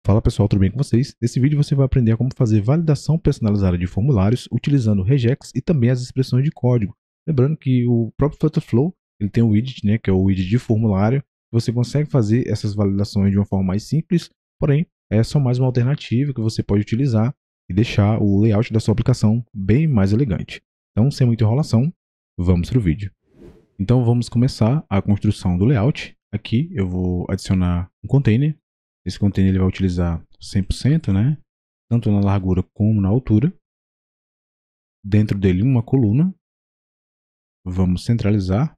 Fala pessoal, tudo bem com vocês? Nesse vídeo você vai aprender como fazer validação personalizada de formulários utilizando regex e também as expressões de código. Lembrando que o próprio Flutterflow ele tem um widget, né, que é o widget de formulário. Você consegue fazer essas validações de uma forma mais simples, porém é só mais uma alternativa que você pode utilizar e deixar o layout da sua aplicação bem mais elegante. Então, sem muita enrolação, vamos para o vídeo. Então vamos começar a construção do layout. Aqui eu vou adicionar um container. Esse container ele vai utilizar 100%, né? Tanto na largura como na altura. Dentro dele uma coluna. Vamos centralizar.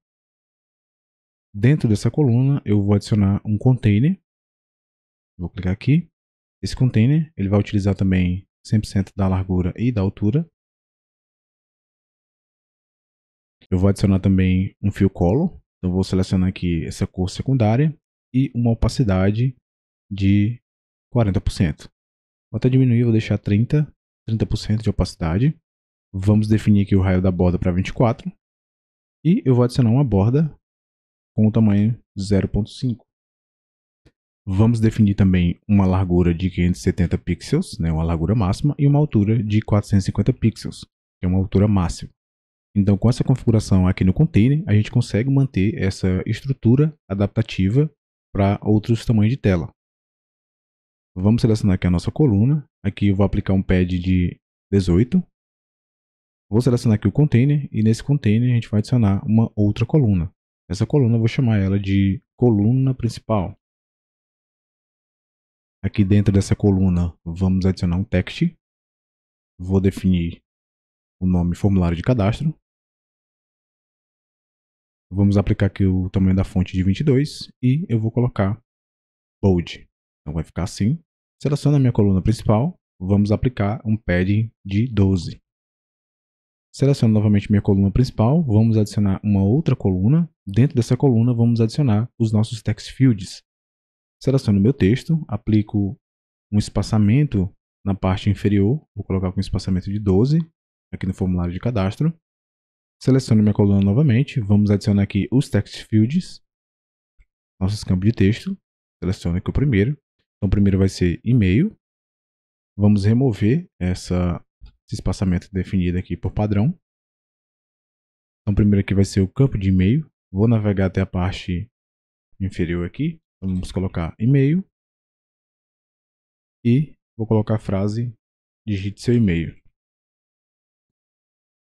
Dentro dessa coluna eu vou adicionar um container. Vou clicar aqui. Esse container ele vai utilizar também 100% da largura e da altura. Eu vou adicionar também um fill color. Então vou selecionar aqui essa cor secundária e uma opacidade de 40%. Vou até diminuir, vou deixar 30% de opacidade. Vamos definir aqui o raio da borda para 24. E eu vou adicionar uma borda com o tamanho 0.5. Vamos definir também uma largura de 570 pixels, né, uma largura máxima, e uma altura de 450 pixels, que é uma altura máxima. Então, com essa configuração aqui no container, a gente consegue manter essa estrutura adaptativa para outros tamanhos de tela. Vamos selecionar aqui a nossa coluna. Aqui eu vou aplicar um pad de 18. Vou selecionar aqui o container e nesse container a gente vai adicionar uma outra coluna. Essa coluna eu vou chamar ela de coluna principal. Aqui dentro dessa coluna vamos adicionar um text. Vou definir o nome formulário de cadastro. Vamos aplicar aqui o tamanho da fonte de 22 e eu vou colocar bold. Então vai ficar assim. Seleciono a minha coluna principal. Vamos aplicar um padding de 12. Seleciono novamente minha coluna principal, vamos adicionar uma outra coluna. Dentro dessa coluna vamos adicionar os nossos text fields. Seleciono meu texto, aplico um espaçamento na parte inferior, vou colocar com espaçamento de 12, aqui no formulário de cadastro. Seleciono minha coluna novamente, vamos adicionar aqui os text fields, nossos campos de texto. Seleciono aqui o primeiro. Então o primeiro vai ser e-mail. Vamos remover esse espaçamento definido aqui por padrão. Então, primeiro aqui vai ser o campo de e-mail. Vou navegar até a parte inferior aqui. Vamos colocar e-mail. E vou colocar a frase digite seu e-mail.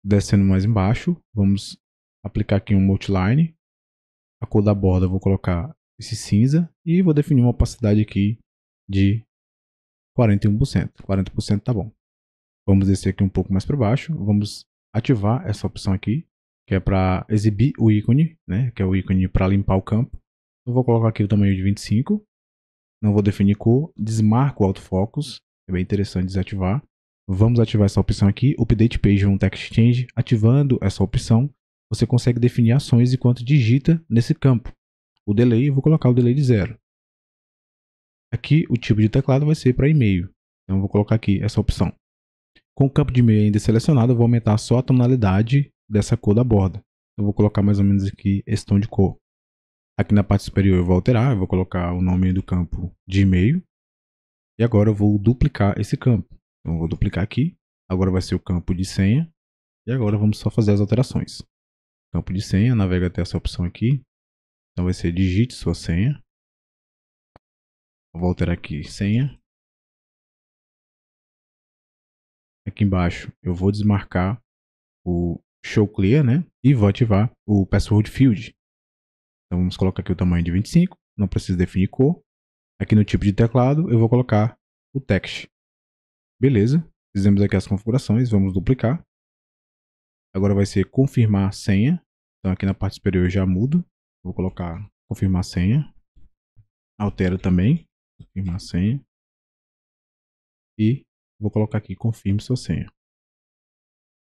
Descendo mais embaixo, vamos aplicar aqui um multiline. A cor da borda eu vou colocar esse cinza. E vou definir uma opacidade aqui de 41%. 40% tá bom. Vamos descer aqui um pouco mais para baixo. Vamos ativar essa opção aqui, que é para exibir o ícone, né? Que é o ícone para limpar o campo. Eu vou colocar aqui o tamanho de 25. Não vou definir cor. Desmarco o autofocus. É bem interessante desativar. Vamos ativar essa opção aqui. Update Page on Text Change. Ativando essa opção, você consegue definir ações enquanto digita nesse campo. O delay, eu vou colocar o delay de 0. Aqui, o tipo de teclado vai ser para e-mail. Então, eu vou colocar aqui essa opção. Com o campo de e-mail ainda selecionado, eu vou aumentar só a tonalidade dessa cor da borda. Eu vou colocar mais ou menos aqui esse tom de cor. Aqui na parte superior eu vou alterar, eu vou colocar o nome do campo de e-mail. E agora eu vou duplicar esse campo. Então eu vou duplicar aqui. Agora vai ser o campo de senha. E agora vamos só fazer as alterações. Campo de senha, navega até essa opção aqui. Então vai ser digite sua senha. Eu vou alterar aqui senha. Aqui embaixo eu vou desmarcar o show clear, né? E vou ativar o password field. Então vamos colocar aqui o tamanho de 25, não precisa definir cor. Aqui no tipo de teclado eu vou colocar o text. Beleza, fizemos aqui as configurações, vamos duplicar. Agora vai ser confirmar senha. Então aqui na parte superior eu já mudo. Vou colocar confirmar senha. Altero também, confirmar senha. E vou colocar aqui confirme sua senha.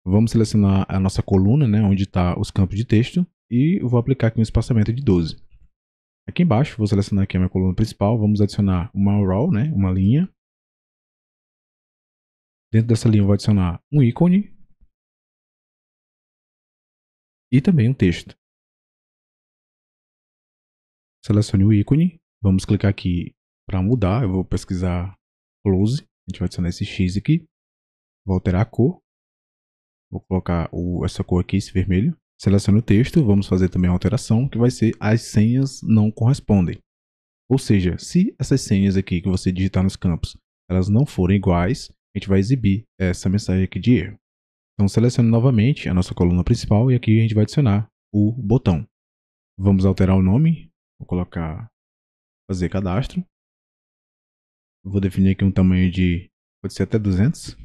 Vamos selecionar a nossa coluna, né, onde está os campos de texto. E eu vou aplicar aqui um espaçamento de 12. Aqui embaixo, vou selecionar aqui a minha coluna principal. Vamos adicionar uma row, né, uma linha. Dentro dessa linha eu vou adicionar um ícone. E também um texto. Selecione o ícone. Vamos clicar aqui para mudar, eu vou pesquisar close, a gente vai adicionar esse X aqui, vou alterar a cor, vou colocar essa cor aqui, esse vermelho, seleciono o texto, vamos fazer também a alteração, que vai ser as senhas não correspondem. Ou seja, se essas senhas aqui que você digitar nos campos, elas não forem iguais, a gente vai exibir essa mensagem aqui de erro. Então seleciono novamente a nossa coluna principal e aqui a gente vai adicionar o botão. Vamos alterar o nome, vou colocar fazer cadastro. Vou definir aqui um tamanho de, pode ser até 200.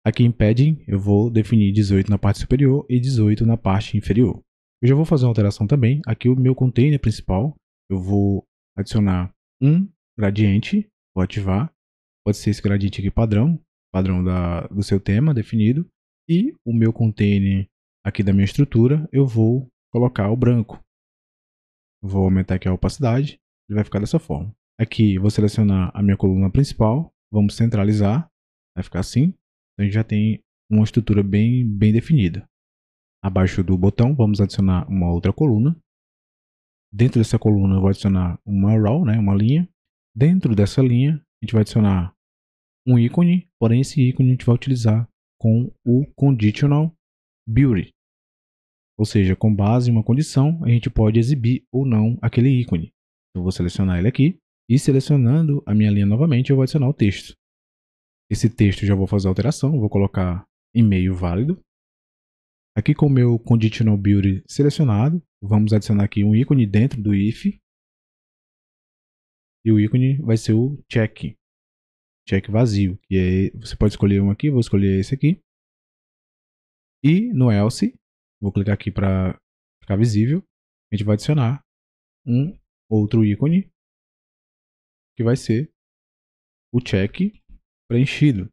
Aqui em padding eu vou definir 18 na parte superior e 18 na parte inferior. Eu já vou fazer uma alteração também. Aqui o meu container principal, eu vou adicionar um gradiente, vou ativar. Pode ser esse gradiente aqui padrão do seu tema definido. E o meu container aqui da minha estrutura, eu vou colocar o branco. Vou aumentar aqui a opacidade, ele vai ficar dessa forma. Aqui vou selecionar a minha coluna principal, vamos centralizar, vai ficar assim. Então a gente já tem uma estrutura bem definida. Abaixo do botão vamos adicionar uma outra coluna. Dentro dessa coluna eu vou adicionar uma row, né, uma linha. Dentro dessa linha a gente vai adicionar um ícone, porém esse ícone a gente vai utilizar com o conditional beauty. Ou seja, com base em uma condição, a gente pode exibir ou não aquele ícone. Eu vou selecionar ele aqui e selecionando a minha linha novamente, eu vou adicionar o texto. Esse texto já vou fazer a alteração, vou colocar e-mail válido. Aqui com o meu conditional beauty selecionado, vamos adicionar aqui um ícone dentro do if. E o ícone vai ser o check vazio. E aí você pode escolher um aqui, vou escolher esse aqui. E no else, vou clicar aqui para ficar visível, a gente vai adicionar um outro ícone, que vai ser o check preenchido.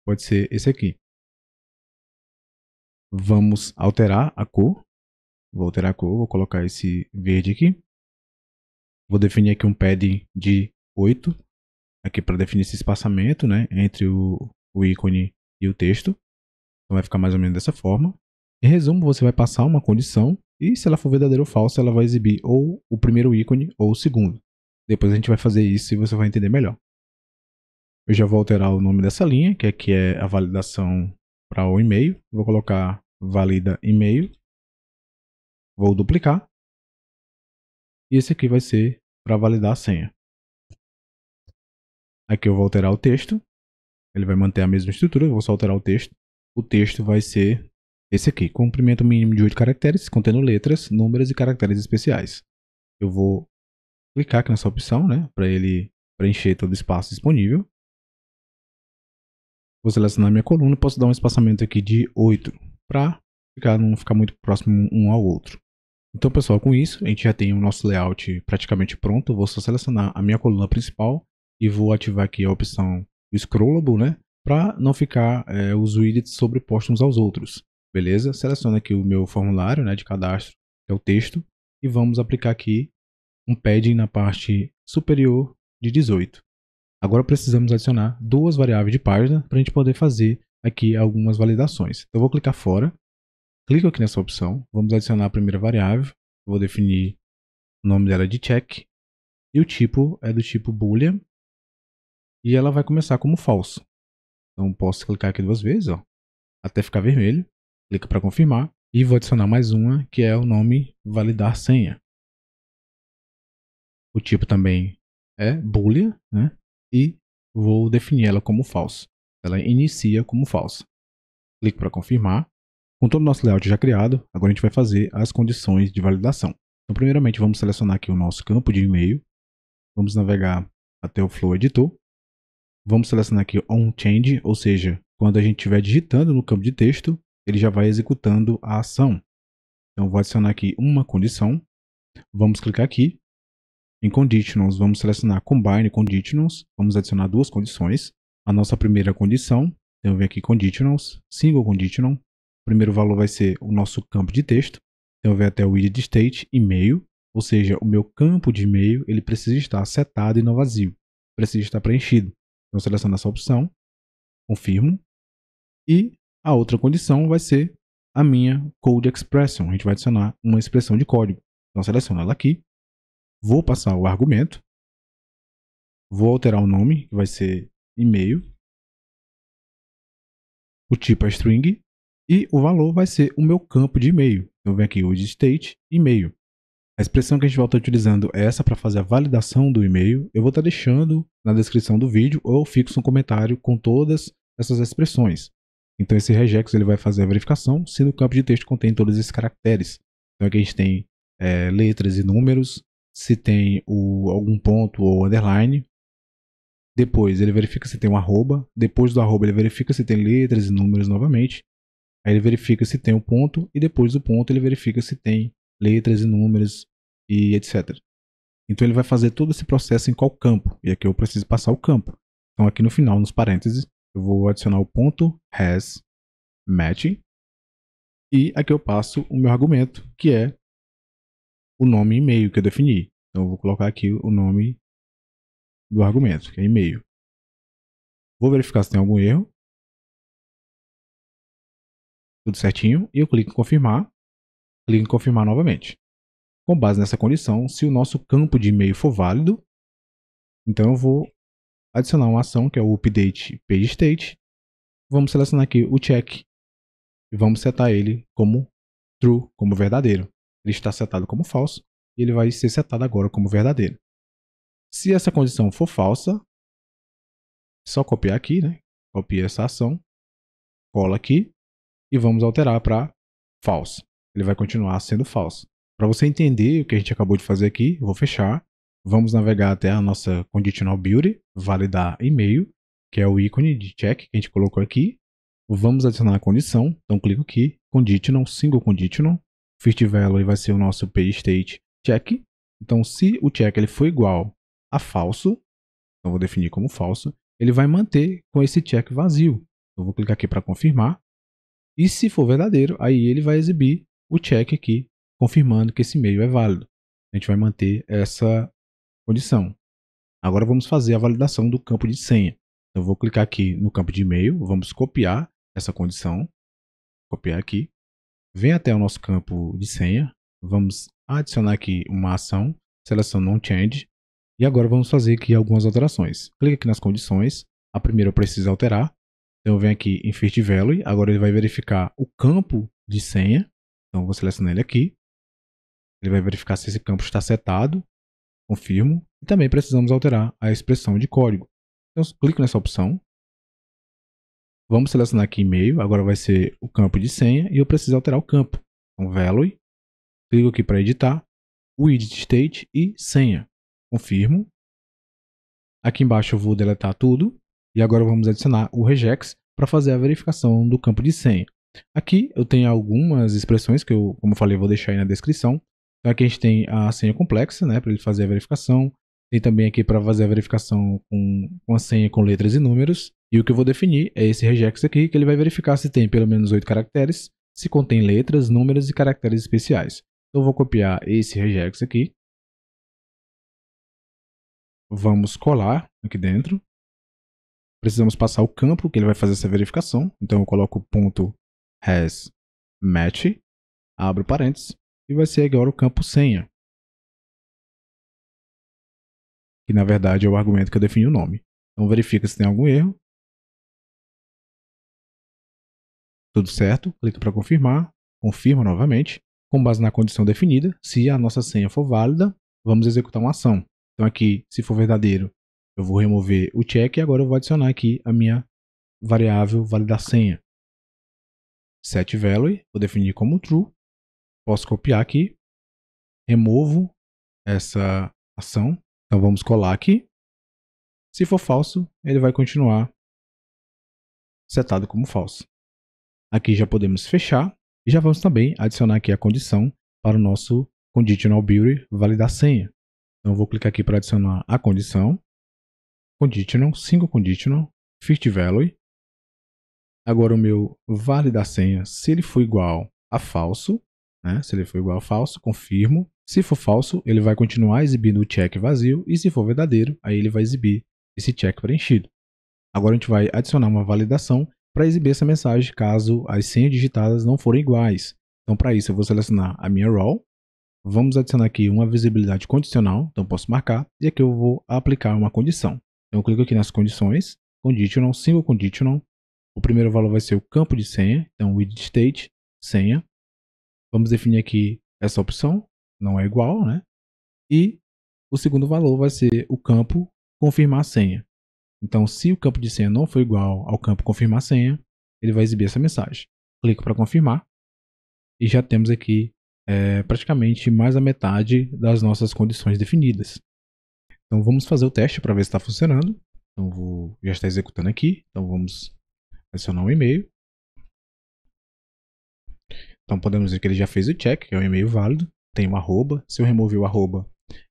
Pode ser esse aqui. Vamos alterar a cor. Vou alterar a cor, vou colocar esse verde aqui. Vou definir aqui um padding de 8, aqui para definir esse espaçamento, né, entre o ícone e o texto. Então vai ficar mais ou menos dessa forma. Em resumo, você vai passar uma condição e se ela for verdadeira ou falsa, ela vai exibir ou o primeiro ícone ou o segundo. Depois a gente vai fazer isso e você vai entender melhor. Eu já vou alterar o nome dessa linha, que aqui é a validação para o e-mail. Vou colocar valida e-mail. Vou duplicar. E esse aqui vai ser para validar a senha. Aqui eu vou alterar o texto. Ele vai manter a mesma estrutura, eu vou só alterar o texto. O texto vai ser esse aqui, comprimento mínimo de 8 caracteres, contendo letras, números e caracteres especiais. Eu vou clicar aqui nessa opção, né, para ele preencher todo o espaço disponível. Vou selecionar minha coluna e posso dar um espaçamento aqui de 8, para não ficar muito próximo um ao outro. Então, pessoal, com isso, a gente já tem o nosso layout praticamente pronto. Vou só selecionar a minha coluna principal e vou ativar aqui a opção Scrollable, né, para não ficar os widgets sobrepostos uns aos outros. Beleza? Seleciono aqui o meu formulário, né, de cadastro, que é o texto, e vamos aplicar aqui um padding na parte superior de 18. Agora precisamos adicionar duas variáveis de página para a gente poder fazer aqui algumas validações. Então eu vou clicar fora, clico aqui nessa opção, vamos adicionar a primeira variável, vou definir o nome dela de check, e o tipo é do tipo boolean, e ela vai começar como false. Então posso clicar aqui duas vezes, ó, até ficar vermelho, clica para confirmar, e vou adicionar mais uma, que é o nome validar senha. O tipo também é boolean, né? E vou definir ela como false. Ela inicia como false. Clico para confirmar. Com todo o nosso layout já criado, agora a gente vai fazer as condições de validação. Então, primeiramente, vamos selecionar aqui o nosso campo de e-mail. Vamos navegar até o Flow Editor. Vamos selecionar aqui On Change, ou seja, quando a gente estiver digitando no campo de texto, ele já vai executando a ação. Então, vou adicionar aqui uma condição. Vamos clicar aqui. Em Conditionals, vamos selecionar Combine Conditionals. Vamos adicionar duas condições. A nossa primeira condição, então eu venho aqui Conditionals, Single Conditional. O primeiro valor vai ser o nosso campo de texto. Então eu venho até o widget state, e-mail. Ou seja, o meu campo de e-mail ele precisa estar setado e não vazio. Precisa estar preenchido. Então eu seleciono essa opção. Confirmo. E a outra condição vai ser a minha Code Expression. A gente vai adicionar uma expressão de código. Então eu seleciono ela aqui. Vou passar o argumento. Vou alterar o nome, que vai ser e-mail. O tipo é string. E o valor vai ser o meu campo de e-mail. Então, eu venho aqui, o state, e-mail. A expressão que a gente vai estar utilizando é essa para fazer a validação do e-mail. Eu vou estar deixando na descrição do vídeo ou eu fixo um comentário com todas essas expressões. Então esse regex ele vai fazer a verificação se no campo de texto contém todos esses caracteres. Então aqui a gente tem letras e números, se tem algum ponto ou underline. Depois ele verifica se tem um arroba. Depois do arroba ele verifica se tem letras e números novamente. Aí ele verifica se tem um ponto e depois do ponto ele verifica se tem letras e números e etc. Então ele vai fazer todo esse processo em qual campo? E aqui eu preciso passar o campo. Então aqui no final, nos parênteses, eu vou adicionar o ponto has match e aqui eu passo o meu argumento, que é o nome e-mail que eu defini. Então eu vou colocar aqui o nome do argumento, que é e-mail. Vou verificar se tem algum erro. Tudo certinho. E eu clico em confirmar novamente. Com base nessa condição, se o nosso campo de e-mail for válido, então eu vou adicionar uma ação que é o update page state. Vamos selecionar aqui o check e vamos setar ele como true, como verdadeiro. Ele está setado como falso e ele vai ser setado agora como verdadeiro. Se essa condição for falsa, é só copiar aqui, né? Copia essa ação, cola aqui e vamos alterar para false. Ele vai continuar sendo falso. Para você entender o que a gente acabou de fazer aqui, eu vou fechar. Vamos navegar até a nossa conditional build, validar e-mail, que é o ícone de check que a gente colocou aqui. Vamos adicionar a condição, então clico aqui, conditional, single conditional. First value vai ser o nosso page state check. Então se o check ele for igual a falso, então vou definir como falso, ele vai manter com esse check vazio. Eu vou clicar aqui para confirmar. E se for verdadeiro, aí ele vai exibir o check aqui, confirmando que esse e-mail é válido. A gente vai manter essa condição. Agora vamos fazer a validação do campo de senha. Eu vou clicar aqui no campo de e-mail, vamos copiar essa condição, copiar aqui, vem até o nosso campo de senha, vamos adicionar aqui uma ação, seleção non change, e agora vamos fazer aqui algumas alterações. Clique aqui nas condições, a primeira eu preciso alterar, então eu venho aqui em first value, agora ele vai verificar o campo de senha, então eu vou selecionar ele aqui, ele vai verificar se esse campo está setado, confirmo, e também precisamos alterar a expressão de código. Então clico nessa opção, vamos selecionar aqui e-mail, agora vai ser o campo de senha e eu preciso alterar o campo. Então value, clico aqui para editar, o edit state e senha, confirmo. Aqui embaixo eu vou deletar tudo e agora vamos adicionar o regex para fazer a verificação do campo de senha. Aqui eu tenho algumas expressões que eu, como eu falei, vou deixar aí na descrição. Então aqui a gente tem a senha complexa, né, para ele fazer a verificação. Tem também aqui para fazer a verificação com a senha com letras e números. E o que eu vou definir é esse regex aqui, que ele vai verificar se tem pelo menos 8 caracteres, se contém letras, números e caracteres especiais. Então eu vou copiar esse regex aqui. Vamos colar aqui dentro. Precisamos passar o campo que ele vai fazer essa verificação. Então eu coloco o ponto has match, abro parênteses, e vai ser agora o campo senha, que na verdade é o argumento que eu defini o nome. Então verifica se tem algum erro. Tudo certo, clica para confirmar, confirma novamente. Com base na condição definida, se a nossa senha for válida, vamos executar uma ação. Então aqui, se for verdadeiro, eu vou remover o check e agora eu vou adicionar aqui a minha variável validar senha. Set value, vou definir como true. Posso copiar aqui, removo essa ação. Então vamos colar aqui. Se for falso, ele vai continuar setado como falso. Aqui já podemos fechar e já vamos também adicionar aqui a condição para o nosso conditional build validar senha. Então eu vou clicar aqui para adicionar a condição, conditional, single conditional, first value. Agora o meu validar senha, se ele for igual a falso, né? Se ele for igual a falso, confirmo. Se for falso, ele vai continuar exibindo o check vazio e se for verdadeiro, aí ele vai exibir esse check preenchido. Agora a gente vai adicionar uma validação para exibir essa mensagem caso as senhas digitadas não forem iguais. Então para isso eu vou selecionar a minha role, Vamos adicionar aqui uma visibilidade condicional, então posso marcar, e aqui eu vou aplicar uma condição. Então eu clico aqui nas condições, conditional, single conditional. O primeiro valor vai ser o campo de senha, então with state, senha. Vamos definir aqui essa opção, não é igual, né? E o segundo valor vai ser o campo confirmar senha. Então, se o campo de senha não for igual ao campo confirmar senha, ele vai exibir essa mensagem. Clico para confirmar e já temos aqui praticamente mais a metade das nossas condições definidas. Então, vamos fazer o teste para ver se está funcionando. Então, já está executando aqui. Então, vamos adicionar um e-mail. Então, podemos ver que ele já fez o check, que é um e-mail válido. Tem um arroba. Se eu remover o arroba,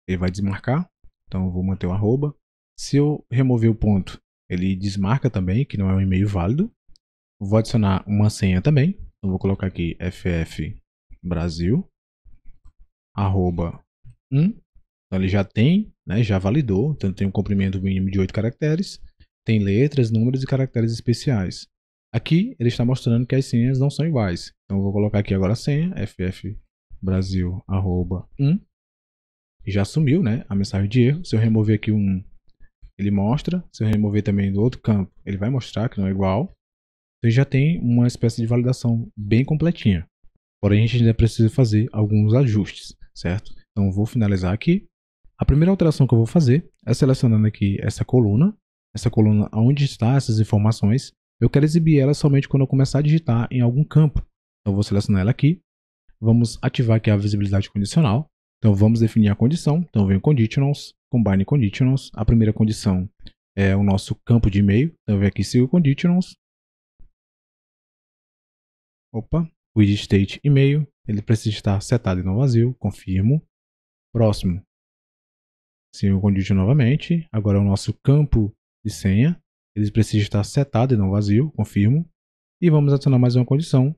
ele vai desmarcar. Então, eu vou manter o arroba. Se eu remover o ponto, ele desmarca também, que não é um e-mail válido. Vou adicionar uma senha também. Então, vou colocar aqui ffbrasil, arroba 1. Então, ele já tem, né, já validou. Então, tem um comprimento mínimo de 8 caracteres. Tem letras, números e caracteres especiais. Aqui, ele está mostrando que as senhas não são iguais. Então, eu vou colocar aqui agora a senha, ffbrasil, arroba 1. Já sumiu, né, a mensagem de erro. Se eu remover aqui um, ele mostra. Se eu remover também do outro campo, ele vai mostrar que não é igual. Então já tem uma espécie de validação bem completinha. Porém, a gente ainda precisa fazer alguns ajustes, certo? Então vou finalizar aqui. A primeira alteração que eu vou fazer é selecionando aqui essa coluna onde estão essas informações. Eu quero exibir ela somente quando eu começar a digitar em algum campo. Então vou selecionar ela aqui. Vamos ativar aqui a visibilidade condicional. Então vamos definir a condição. Então vem conditionals, combine conditionals. A primeira condição é o nosso campo de e-mail. Então vem aqui single conditionals. With state e-mail. Ele precisa estar setado e não vazio. Confirmo. Próximo. Single condition novamente. Agora é o nosso campo de senha. Ele precisa estar setado e não vazio. Confirmo. E vamos adicionar mais uma condição.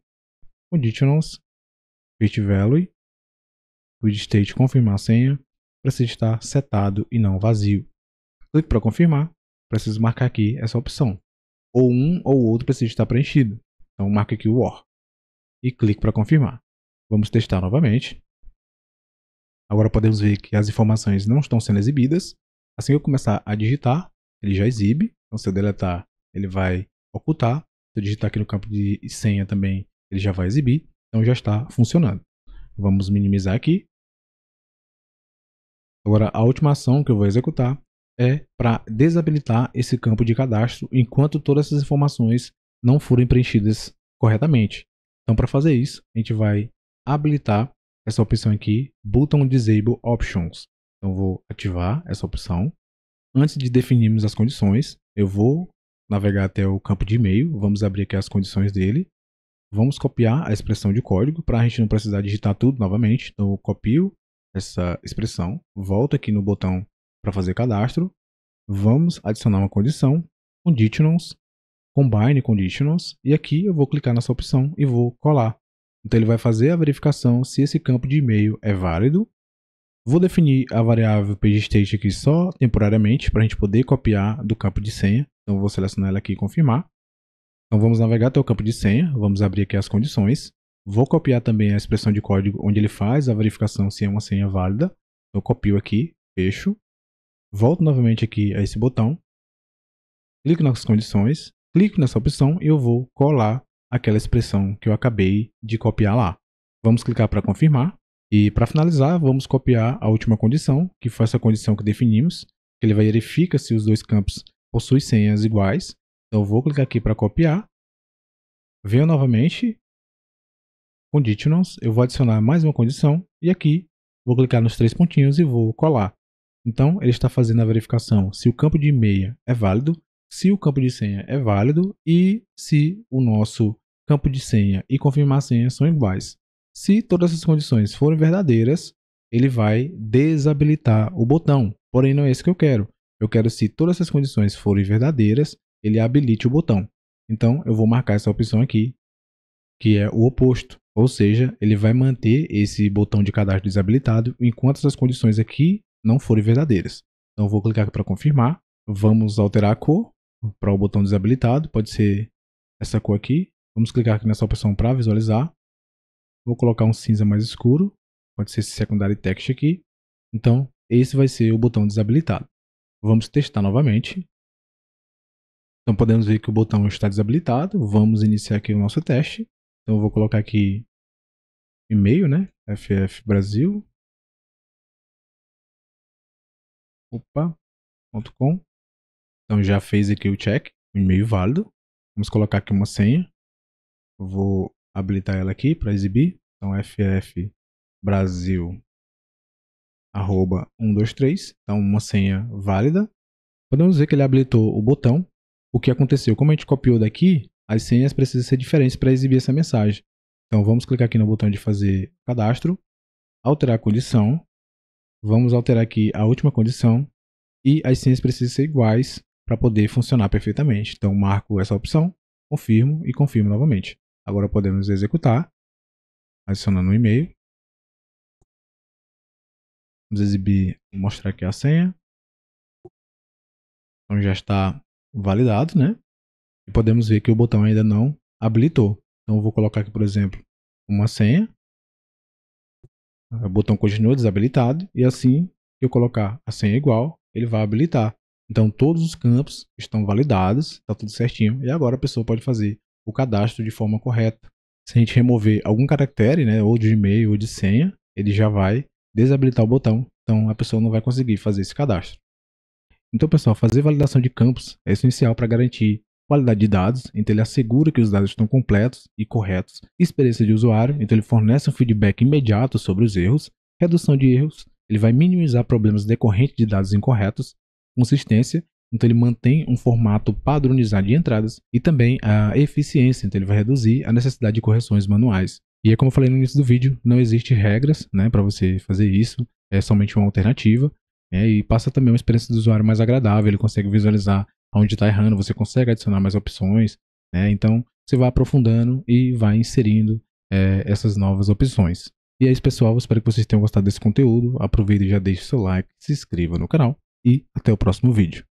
Conditionals. First value. With state confirmar a senha, precisa estar setado e não vazio. Clique para confirmar, preciso marcar aqui essa opção. Ou um ou outro precisa estar preenchido. Então marque aqui o OR. E clique para confirmar. Vamos testar novamente. Agora podemos ver que as informações não estão sendo exibidas. Assim que eu começar a digitar, ele já exibe. Então se eu deletar, ele vai ocultar. Se eu digitar aqui no campo de senha também, ele já vai exibir. Então já está funcionando. Vamos minimizar aqui. Agora, a última ação que eu vou executar é para desabilitar esse campo de cadastro enquanto todas essas informações não forem preenchidas corretamente. Então, para fazer isso, a gente vai habilitar essa opção aqui, Button Disable Options. Então, vou ativar essa opção. Antes de definirmos as condições, eu vou navegar até o campo de e-mail, vamos abrir aqui as condições dele. Vamos copiar a expressão de código para a gente não precisar digitar tudo novamente. Então, eu copio essa expressão, volto aqui no botão para fazer cadastro, vamos adicionar uma condição, conditionals, combine conditionals, e aqui eu vou clicar nessa opção e vou colar. Então ele vai fazer a verificação se esse campo de e-mail é válido. Vou definir a variável pageState aqui só temporariamente para a gente poder copiar do campo de senha. Então eu vou selecionar ela aqui e confirmar. Então vamos navegar até o campo de senha, vamos abrir aqui as condições. Vou copiar também a expressão de código onde ele faz a verificação se é uma senha válida. Eu copio aqui, fecho. Volto novamente aqui a esse botão. Clico nas condições, clico nessa opção e eu vou colar aquela expressão que eu acabei de copiar lá. Vamos clicar para confirmar. E para finalizar, vamos copiar a última condição, que foi essa condição que definimos. Que ele vai verificar se os dois campos possuem senhas iguais. Então eu vou clicar aqui para copiar. Venho novamente. Conditionals, eu vou adicionar mais uma condição e aqui vou clicar nos três pontinhos e vou colar. Então, ele está fazendo a verificação se o campo de e-mail é válido, se o campo de senha é válido e se o nosso campo de senha e confirmar a senha são iguais. Se todas essas condições forem verdadeiras, ele vai desabilitar o botão. Porém, não é isso que eu quero. Eu quero se todas essas condições forem verdadeiras, ele habilite o botão. Então, eu vou marcar essa opção aqui, que é o oposto. Ou seja, ele vai manter esse botão de cadastro desabilitado enquanto essas condições aqui não forem verdadeiras. Então, eu vou clicar aqui para confirmar. Vamos alterar a cor para o botão desabilitado. Pode ser essa cor aqui. Vamos clicar aqui nessa opção para visualizar. Vou colocar um cinza mais escuro. pode ser esse secondary text aqui. Então, esse vai ser o botão desabilitado. Vamos testar novamente. Então, podemos ver que o botão está desabilitado. Vamos iniciar aqui o nosso teste. Então, eu vou colocar aqui e-mail, né? FF Brasil. .com. Então, já fez aqui o check, o e-mail válido. Vamos colocar aqui uma senha. Eu vou habilitar ela aqui para exibir. Então, FF Brasil @123. Então, uma senha válida. Podemos ver que ele habilitou o botão. O que aconteceu? Como a gente copiou daqui, as senhas precisam ser diferentes para exibir essa mensagem. Então, vamos clicar aqui no botão de fazer cadastro, alterar a condição. Vamos alterar aqui a última condição e as senhas precisam ser iguais para poder funcionar perfeitamente. Então, marco essa opção, confirmo e confirmo novamente. Agora podemos executar, adicionando um e-mail. Vamos exibir, mostrar aqui a senha. Então já está validado, né? E podemos ver que o botão ainda não habilitou. Então eu vou colocar aqui, por exemplo, uma senha. O botão continua desabilitado e assim que eu colocar a senha igual, ele vai habilitar. Então todos os campos estão validados, está tudo certinho. E agora a pessoa pode fazer o cadastro de forma correta. Se a gente remover algum caractere, né, ou de e-mail ou de senha, ele já vai desabilitar o botão. Então a pessoa não vai conseguir fazer esse cadastro. Então, pessoal, fazer validação de campos é essencial para garantir qualidade de dados, então ele assegura que os dados estão completos e corretos, experiência de usuário, então ele fornece um feedback imediato sobre os erros, redução de erros, ele vai minimizar problemas decorrentes de dados incorretos, consistência, então ele mantém um formato padronizado de entradas e também a eficiência, então ele vai reduzir a necessidade de correções manuais. E é como eu falei no início do vídeo, não existe regras, né, para você fazer isso, é somente uma alternativa. E passa também uma experiência do usuário mais agradável, ele consegue visualizar onde está errando, você consegue adicionar mais opções, né? Então você vai aprofundando e vai inserindo essas novas opções. E é isso, pessoal, espero que vocês tenham gostado desse conteúdo, aproveite e já deixe seu like, se inscreva no canal e até o próximo vídeo.